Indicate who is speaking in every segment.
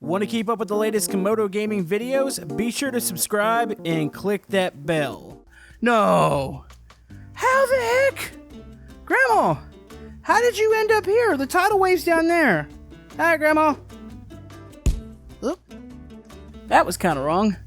Speaker 1: Want to keep up with the latest Camodo gaming videos? Be sure to subscribe and click that bell. No! How the heck? Grandma, how did you end up here? The tidal wave's down there. Hi, Grandma. Oop. That was kind of wrong.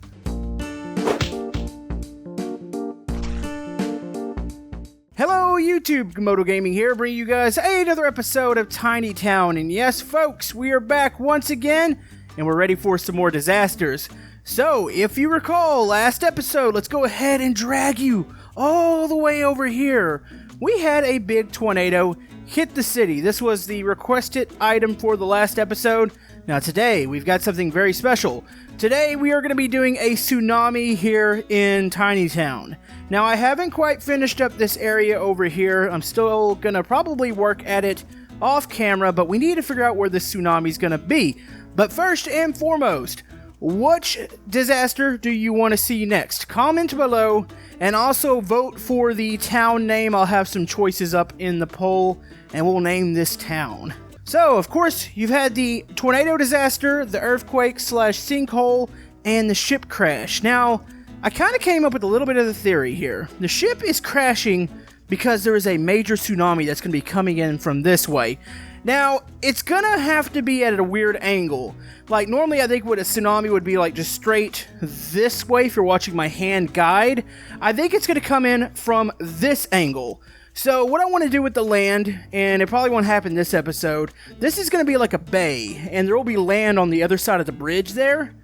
Speaker 1: Hello YouTube, Camodo Gaming here, bringing you guys another episode of Tiny Town. And yes, folks, we are back once again, and we're ready for some more disasters. So, if you recall, last episode, let's go ahead and drag you all the way over here. We had a big tornado hit the city. This was the requested item for the last episode. Now today, we've got something very special. Today, we are going to be doing a tsunami here in Tiny Town. Now, I haven't quite finished up this area over here. I'm still going to probably work at it off camera, but we need to figure out where this tsunami is going to be. But first and foremost, which disaster do you want to see next? Comment below, and also vote for the town name. I'll have some choices up in the poll, and we'll name this town. So, of course, you've had the tornado disaster, the earthquake / sinkhole, and the ship crash. Now, I kind of came up with a little bit of the theory here. The ship is crashing because there is a major tsunami that's going to be coming in from this way. Now, it's going to have to be at a weird angle. Like, normally I think what a tsunami would be like just straight this way if you're watching my hand guide. I think it's going to come in from this angle. So, what I want to do with the land, and it probably won't happen this episode, this is going to be like a bay, and there will be land on the other side of the bridge there.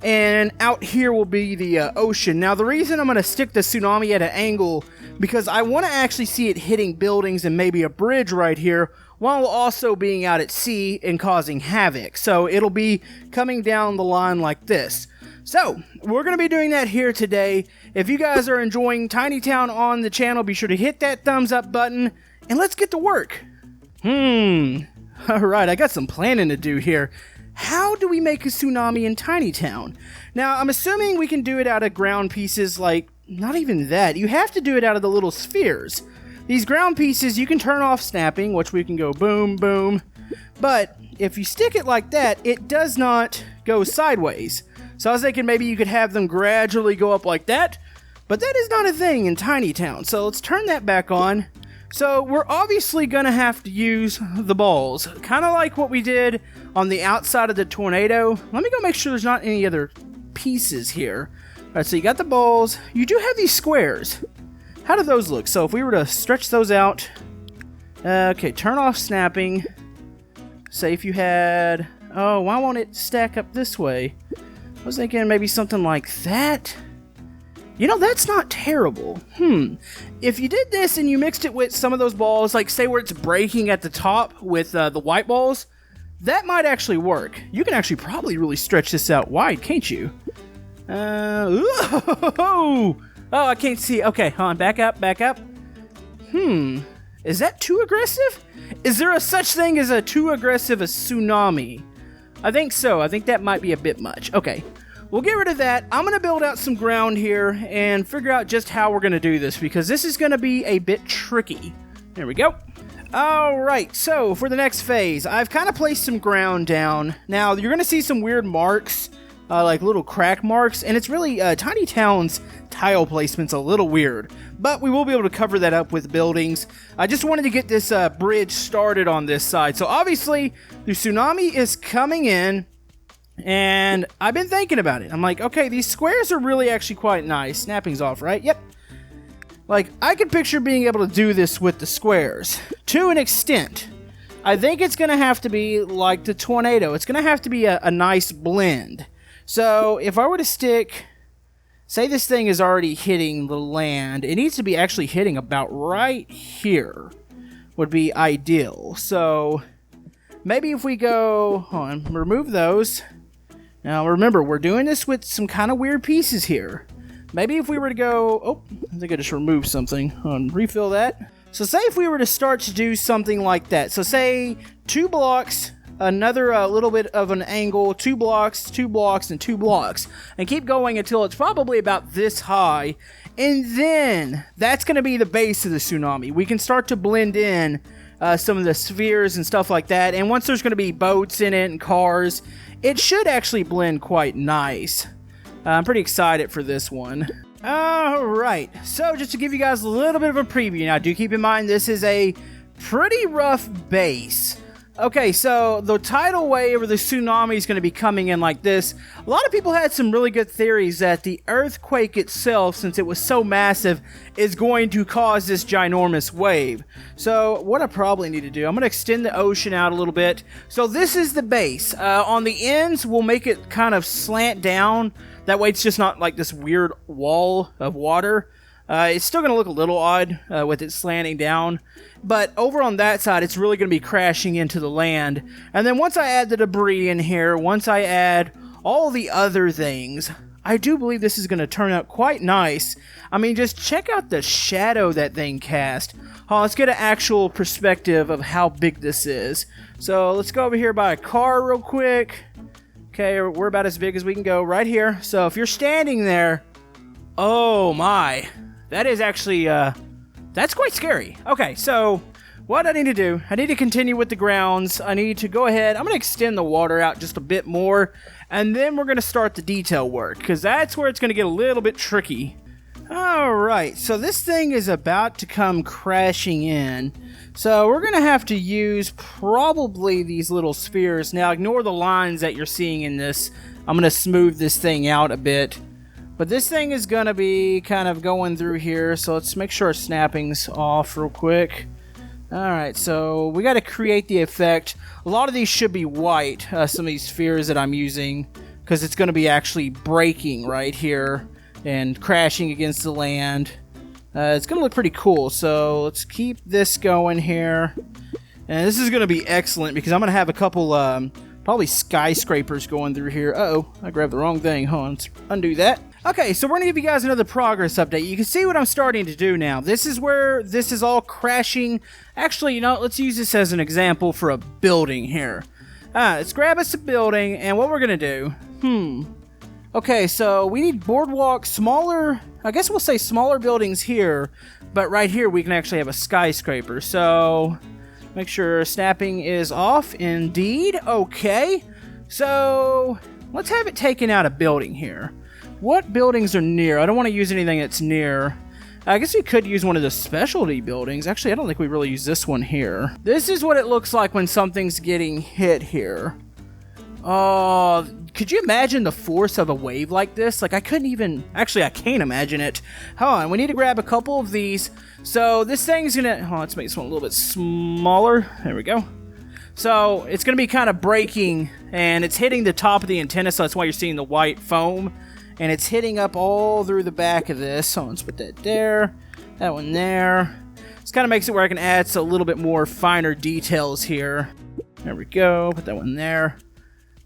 Speaker 1: And out here will be the ocean. Now, the reason I'm going to stick the tsunami at an angle, because I want to actually see it hitting buildings and maybe a bridge right here, while also being out at sea and causing havoc. So, it'll be coming down the line like this. So, we're going to be doing that here today. If you guys are enjoying Tiny Town on the channel, be sure to hit that thumbs up button, and let's get to work. Alright, I got some planning to do here. How do we make a tsunami in Tiny Town? Now, I'm assuming we can do it out of ground pieces, like, not even that. You have to do it out of the little spheres. These ground pieces, you can turn off snapping, which we can go boom, boom. But if you stick it like that, it does not go sideways. So I was thinking maybe you could have them gradually go up like that. But that is not a thing in Tiny Town. So let's turn that back on. So we're obviously going to have to use the balls. Kind of like what we did on the outside of the tornado. Let me go make sure there's not any other pieces here. Alright, so you got the balls. You do have these squares. How do those look? So if we were to stretch those out. Okay, turn off snapping. Say if you had... Oh, why won't it stack up this way? I was thinking maybe something like that. You know, that's not terrible. If you did this and you mixed it with some of those balls, like say where it's breaking at the top with the white balls, that might actually work. You can actually probably really stretch this out wide, can't you? Oh, I can't see. Okay, hold on, back up. Is that too aggressive? Is there a such thing as a too aggressive a tsunami? I think so. I think that might be a bit much. Okay. We'll get rid of that. I'm going to build out some ground here and figure out just how we're going to do this, because this is going to be a bit tricky. There we go. Alright, so for the next phase, I've kind of placed some ground down. Now, you're going to see some weird marks, like little crack marks, and it's really, Tiny Town's tile placement's a little weird. But we will be able to cover that up with buildings. I just wanted to get this bridge started on this side. So obviously, the tsunami is coming in. And I've been thinking about it. I'm like, okay, these squares are really actually quite nice. Snapping's off, right? Yep. Like, I could picture being able to do this with the squares. To an extent. I think it's going to have to be like the tornado. It's going to have to be a nice blend. So, if I were to stick... Say this thing is already hitting the land. It needs to be actually hitting about right here. Would be ideal. So, maybe if we go... Hold on, remove those... Now, remember, we're doing this with some kind of weird pieces here. Maybe if we were to go... Oh, I think I just removed something. Refill that. So, say if we were to start to do something like that. So, say 2 blocks, another little bit of an angle, 2 blocks, 2 blocks, and 2 blocks. And keep going until it's probably about this high. And then, that's going to be the base of the tsunami. We can start to blend in some of the spheres and stuff like that. And once there's going to be boats in it and cars, it should actually blend quite nice. I'm pretty excited for this one. Alright, so just to give you guys a little bit of a preview, now do keep in mind this is a pretty rough base. Okay, so the tidal wave or the tsunami is going to be coming in like this. A lot of people had some really good theories that the earthquake itself, since it was so massive, is going to cause this ginormous wave. So what I probably need to do, I'm going to extend the ocean out a little bit. So this is the base. On the ends, we'll make it kind of slant down. That way it's just not like this weird wall of water. It's still going to look a little odd with it slanting down. But over on that side, it's really going to be crashing into the land. And then once I add the debris in here, once I add all the other things, I do believe this is going to turn out quite nice. I mean, just check out the shadow that thing cast. Let's get an actual perspective of how big this is. So let's go over here by a car real quick. Okay, we're about as big as we can go right here. So if you're standing there, oh my, that is actually, that's quite scary. Okay, so what I need to do, I need to continue with the grounds. I need to go ahead, I'm going to extend the water out just a bit more, and then we're going to start the detail work, because that's where it's going to get a little bit tricky. Alright, so this thing is about to come crashing in. So we're going to have to use probably these little spheres. Now ignore the lines that you're seeing in this. I'm going to smooth this thing out a bit. But this thing is going to be kind of going through here. So let's make sure our snapping's off real quick. Alright, so we got to create the effect. A lot of these should be white, some of these spheres that I'm using. Because it's going to be actually breaking right here and crashing against the land. It's going to look pretty cool, so let's keep this going here. And this is going to be excellent because I'm going to have a couple, probably skyscrapers going through here. Uh-oh, I grabbed the wrong thing. Hold on, let's undo that. Okay, so we're going to give you guys another progress update. You can see what I'm starting to do now. This is where this is all crashing. Actually, you know, let's use this as an example for a building here. Let's grab us a building, and what we're going to do, okay, so we need boardwalk, smaller, I guess we'll say smaller buildings here, but right here we can actually have a skyscraper. So make sure snapping is off. Indeed. Okay, so let's have it taken out a building here. What buildings are near? I don't want to use anything that's near. I guess we could use one of the specialty buildings. Actually, I don't think we really use this one here. This is what it looks like when something's getting hit here. Could you imagine the force of a wave like this? Like, I couldn't even... Actually, I can't imagine it. Hold on, we need to grab a couple of these. So, this thing's gonna... Hold on, let's make this one a little bit smaller. There we go. So, it's gonna be kind of breaking, and it's hitting the top of the antenna, so that's why you're seeing the white foam. And it's hitting up all through the back of this. So, let's put that there. That one there. This kind of makes it where I can add a little bit more finer details here. There we go. Put that one there.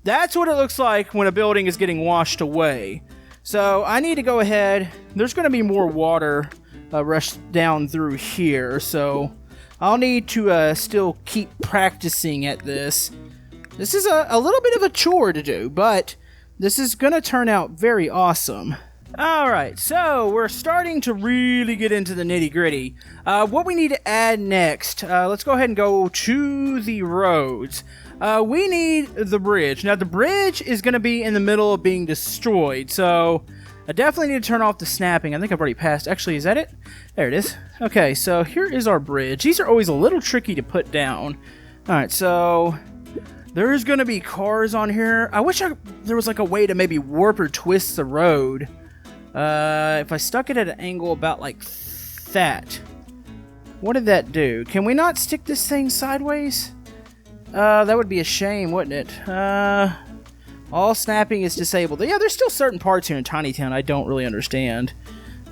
Speaker 1: That's what it looks like when a building is getting washed away. So I need to go ahead. There's going to be more water rushed down through here. So I'll need to still keep practicing at this. This is a little bit of a chore to do, but this is going to turn out very awesome. Alright, so we're starting to really get into the nitty-gritty. What we need to add next, let's go ahead and go to the roads. We need the bridge. Now, the bridge is going to be in the middle of being destroyed, so I definitely need to turn off the snapping. I think I've already passed. Actually, is that it? There it is. Okay, so here is our bridge. These are always a little tricky to put down. Alright, so there's going to be cars on here. I wish there was like a way to maybe warp or twist the road. If I stuck it at an angle about like that. What did that do? Can we not stick this thing sideways? That would be a shame, wouldn't it? All snapping is disabled. Yeah, there's still certain parts here in Tiny Town I don't really understand.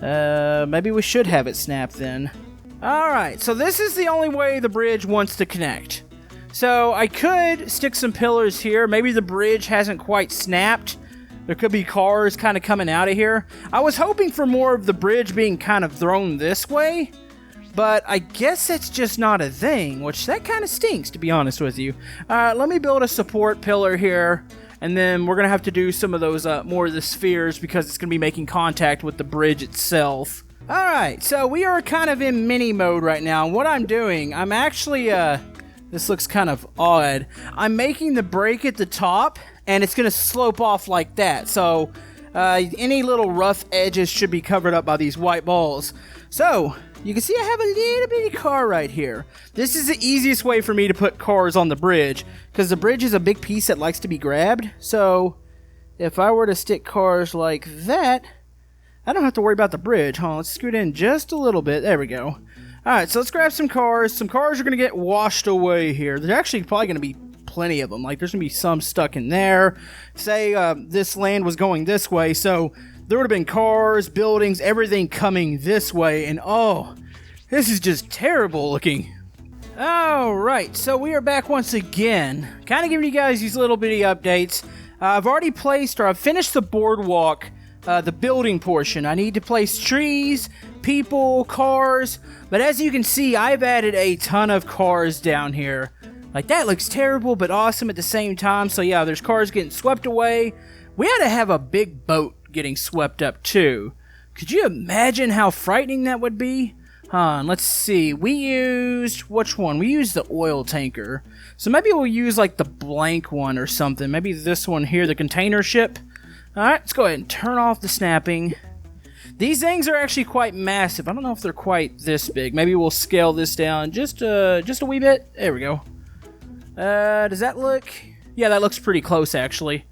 Speaker 1: Maybe we should have it snap then. Alright, so this is the only way the bridge wants to connect. So I could stick some pillars here. Maybe the bridge hasn't quite snapped. There could be cars kind of coming out of here. I was hoping for more of the bridge being kind of thrown this way, but I guess that's just not a thing, which that kind of stinks, to be honest with you. Let me build a support pillar here, and then we're going to have to do some of those, more of the spheres, because it's going to be making contact with the bridge itself. Alright, so we are kind of in mini mode right now. And what I'm doing, I'm actually, this looks kind of odd. I'm making the break at the top, and it's going to slope off like that. So, any little rough edges should be covered up by these white balls. So, you can see I have a little bitty car right here. This is the easiest way for me to put cars on the bridge, because the bridge is a big piece that likes to be grabbed. So, if I were to stick cars like that, I don't have to worry about the bridge. Hold on, let's scoot in just a little bit. There we go. Alright, so let's grab some cars. Some cars are going to get washed away here. There's actually probably going to be plenty of them. Like, there's going to be some stuck in there. Say this land was going this way, so there would have been cars, buildings, everything coming this way. And oh, this is just terrible looking. Alright, so we are back once again. Kind of giving you guys these little bitty updates. I've already placed, or I've finished the boardwalk. The building portion. I need to place trees, people, cars, but as you can see, I've added a ton of cars down here. Like, that looks terrible, but awesome at the same time. So yeah, there's cars getting swept away. We ought to have a big boat getting swept up too. Could you imagine how frightening that would be? Let's see. We used, which one? We used the oil tanker. So maybe we'll use like the blank one or something. Maybe this one here, the container ship. Alright, let's go ahead and turn off the snapping. These things are actually quite massive. I don't know if they're quite this big. Maybe we'll scale this down just a wee bit. There we go. Does that look... Yeah, that looks pretty close, actually.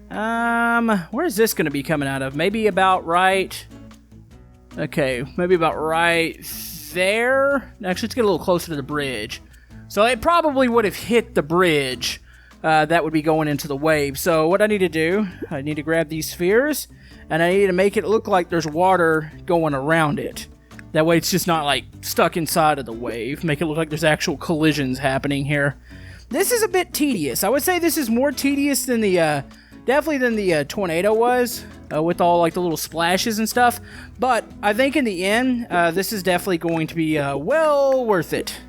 Speaker 1: Where is this going to be coming out of? Maybe about right... Okay, maybe about right there? Actually, let's get a little closer to the bridge. So it probably would have hit the bridge. That would be going into the wave. So what I need to do, I need to grab these spheres, and I need to make it look like there's water going around it. That way it's just not like stuck inside of the wave. Make it look like there's actual collisions happening here. This is a bit tedious. I would say this is more tedious than the, definitely than the tornado was, with all like the little splashes and stuff. But I think in the end, this is definitely going to be well worth it.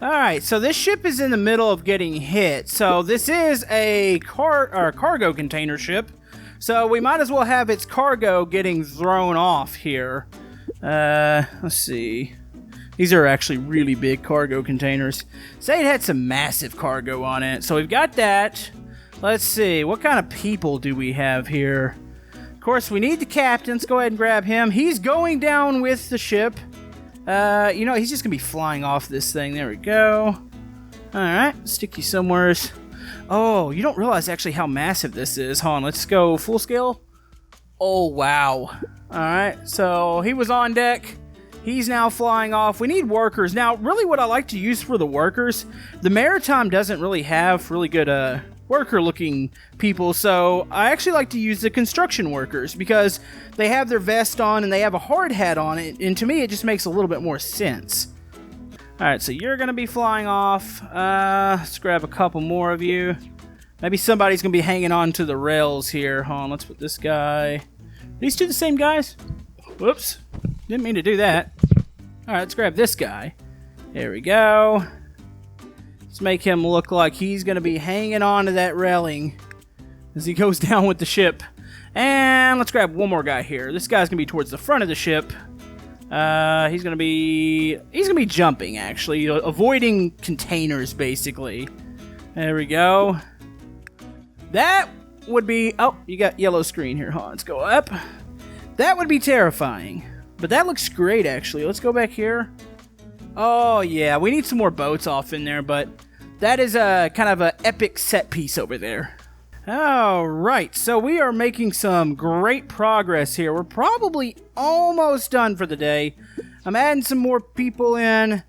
Speaker 1: Alright, so this ship is in the middle of getting hit. So this is a cargo container ship. So we might as well have its cargo getting thrown off here. Let's see. These are actually really big cargo containers. Say it had some massive cargo on it. So we've got that. Let's see. What kind of people do we have here? Of course, we need the captain. Let's go ahead and grab him. He's going down with the ship. You know, he's just gonna be flying off this thing. There we go. Alright, stick you somewhere. Oh, you don't realize actually how massive this is. Hold on, let's go full scale. Oh, wow. Alright, so he was on deck. He's now flying off. We need workers. Now, really what I like to use for the workers, the Maritime doesn't really have really good, worker-looking people, so I actually like to use the construction workers because they have their vest on and they have a hard hat on it, and to me it just makes a little bit more sense. Alright, so you're going to be flying off. Let's grab a couple more of you. Maybe somebody's going to be hanging on to the rails here. Hold on, let's put this guy... Are these two the same guys? Whoops. Didn't mean to do that. Alright, let's grab this guy. There we go. Let's make him look like he's going to be hanging on to that railing as he goes down with the ship. And let's grab one more guy here. This guy's going to be towards the front of the ship. He's going to be jumping, actually. Avoiding containers, basically. There we go. That would be... Oh, you got yellow screen here. Hold on, let's go up. That would be terrifying. But that looks great, actually. Let's go back here. Oh, yeah. We need some more boats off in there, but that is a kind of an epic set piece over there. Alright, so we are making some great progress here. We're probably almost done for the day. I'm adding some more people in.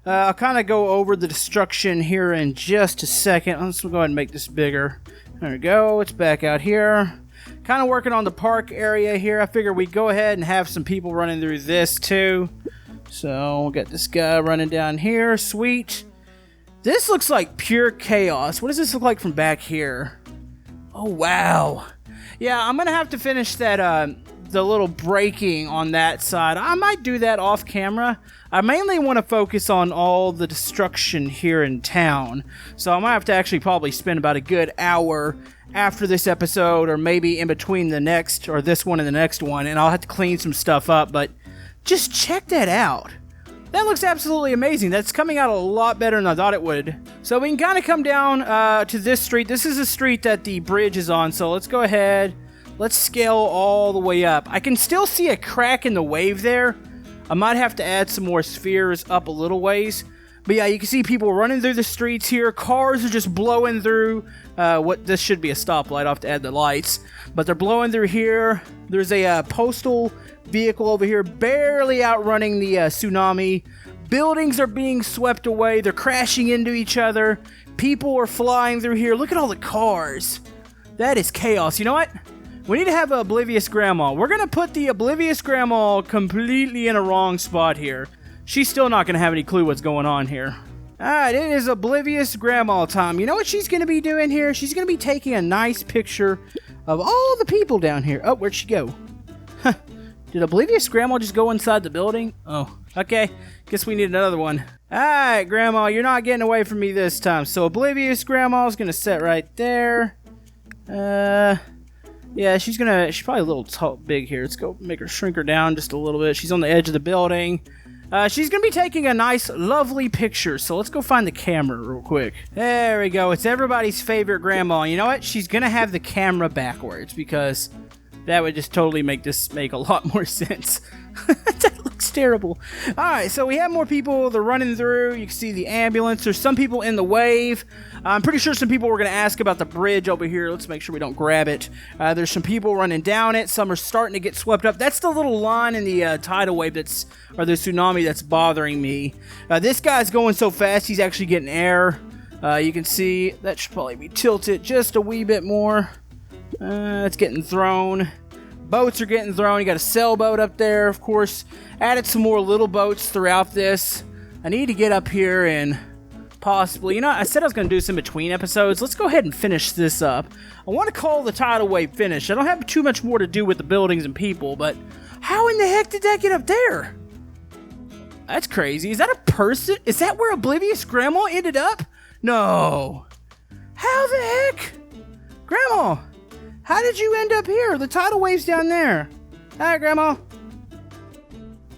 Speaker 1: I'll kind of go over the destruction here in just a second. Let's go ahead and make this bigger. There we go. It's back out here. Kind of working on the park area here. I figure we'd go ahead and have some people running through this too. So, we'll get this guy running down here. Sweet. This looks like pure chaos. What does this look like from back here? Oh, wow. Yeah, I'm going to have to finish that, the little braking on that side. I might do that off camera. I mainly want to focus on all the destruction here in town. So I might have to actually probably spend about a good hour after this episode, or maybe in between the next, or this one and the next one, and I'll have to clean some stuff up, but Just check that out. That looks absolutely amazing. That's coming out a lot better than I thought it would. So we can kind of come down to this street. This is the street that the bridge is on, so let's go ahead. Let's scale all the way up. I can still see a crack in the wave there. I might have to add some more spheres up a little ways. But yeah, you can see people running through the streets here. Cars are just blowing through. This should be a stoplight. I'll have to add the lights. But they're blowing through here. There's a postal vehicle over here barely outrunning the tsunami. Buildings are being swept away. They're crashing into each other. People are flying through here. Look at all the cars. That is chaos. You know what? We need to have an Oblivious Grandma. We're going to put the Oblivious Grandma completely in a wrong spot here. She's still not going to have any clue what's going on here. Alright, it is Oblivious Grandma time. You know what she's going to be doing here? She's going to be taking a nice picture of all the people down here. Oh, where'd she go? Huh. Did Oblivious Grandma just go inside the building? Oh, okay. Guess we need another one. Alright, Grandma, you're not getting away from me this time. So Oblivious Grandma's going to sit right there. Yeah, she's probably a little big here. Let's go make her shrink her down just a little bit. She's on the edge of the building. She's going to be taking a nice, lovely picture, so let's go find the camera real quick. There we go. It's everybody's favorite grandma. You know what? She's going to have the camera backwards, because that would just totally make this make a lot more sense. That looks terrible. Alright, so we have more people. They're running through. You can see the ambulance. There's some people in the wave. I'm pretty sure some people were going to ask about the bridge over here. Let's make sure we don't grab it. There's some people running down it. Some are starting to get swept up. That's the little line in the tidal wave or the tsunami that's bothering me. This guy's going so fast, he's actually getting air. You can see that should probably be tilted just a wee bit more. It's getting thrown. Boats are getting thrown. You got a sailboat up there, of course. Added some more little boats throughout this. I need to get up here and possibly... You know, I said I was going to do some between episodes. Let's go ahead and finish this up. I want to call the tidal wave finished. I don't have too much more to do with the buildings and people, but how in the heck did that get up there? That's crazy. Is that a person? Is that where Oblivious Grandma ended up? No. How the heck? Grandma, how did you end up here? The tidal wave's down there. Hi, Grandma.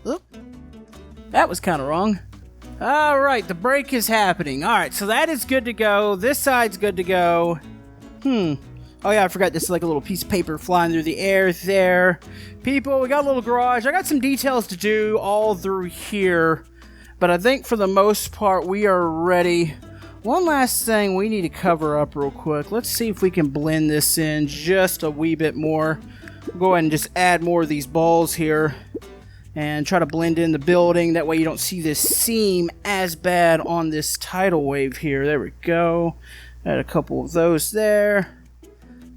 Speaker 1: Oop. That was kind of wrong. Alright, the break is happening. Alright, so that is good to go. This side's good to go. Oh yeah, I forgot this is like a little piece of paper flying through the air there. People, we got a little garage. I got some details to do all through here. But I think for the most part, we are ready. One last thing we need to cover up real quick. Let's see if we can blend this in just a wee bit more. We'll go ahead and just add more of these balls here. And try to blend in the building. That way you don't see this seam as bad on this tidal wave here. There we go. Add a couple of those there.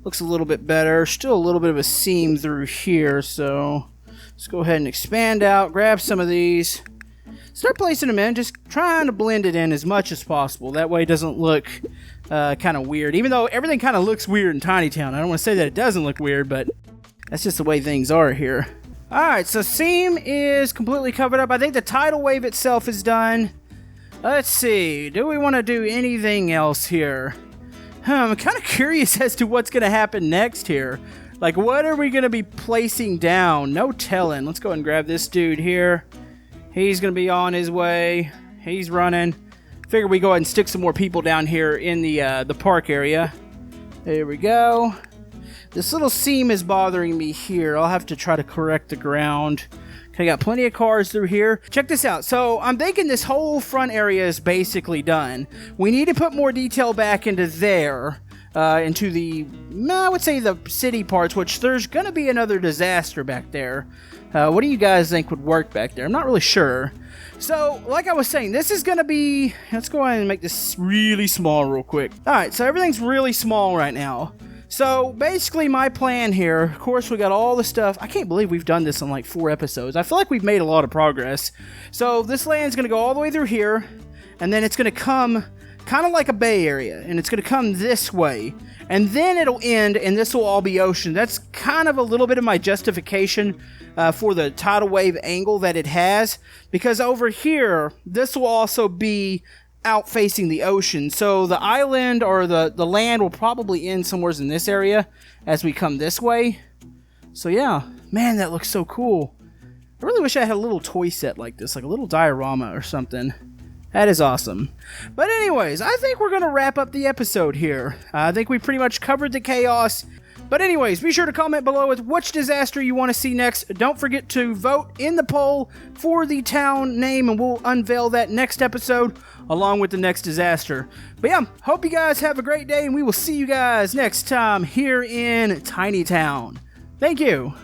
Speaker 1: Looks a little bit better. Still a little bit of a seam through here. So let's go ahead and expand out. Grab some of these. Start placing them in. Just trying to blend it in as much as possible. That way it doesn't look kind of weird. Even though everything kind of looks weird in Tiny Town. I don't want to say that it doesn't look weird, but that's just the way things are here. Alright, so seam is completely covered up. I think the tidal wave itself is done. Let's see. Do we want to do anything else here? I'm kind of curious as to what's going to happen next here. Like, what are we going to be placing down? No telling. Let's go ahead and grab this dude here. He's going to be on his way. He's running. Figure we go ahead and stick some more people down here in the park area. There we go. This little seam is bothering me here. I'll have to try to correct the ground. Okay, got plenty of cars through here. Check this out. So I'm thinking this whole front area is basically done. We need to put more detail back into there. Into the, I would say the city parts, which there's going to be another disaster back there. What do you guys think would work back there? I'm not really sure. So, like I was saying, this is going to be, let's go ahead and make this really small real quick. Alright, so everything's really small right now. So, basically my plan here, of course we got all the stuff. I can't believe we've done this in like 4 episodes. I feel like we've made a lot of progress. So, this land's going to go all the way through here, and then it's going to come kind of like a bay area, and it's going to come this way. And then it'll end, and this will all be ocean. That's kind of a little bit of my justification for the tidal wave angle that it has. Because over here, this will also be out facing the ocean. So the island or the land will probably end somewhere in this area as we come this way. So yeah, man, that looks so cool. I really wish I had a little toy set like this, like a little diorama or something. That is awesome. But anyways, I think we're going to wrap up the episode here. I think we pretty much covered the chaos. But anyways, be sure to comment below with which disaster you want to see next. Don't forget to vote in the poll for the town name, and we'll unveil that next episode along with the next disaster. But yeah, hope you guys have a great day, and we will see you guys next time here in Tiny Town. Thank you.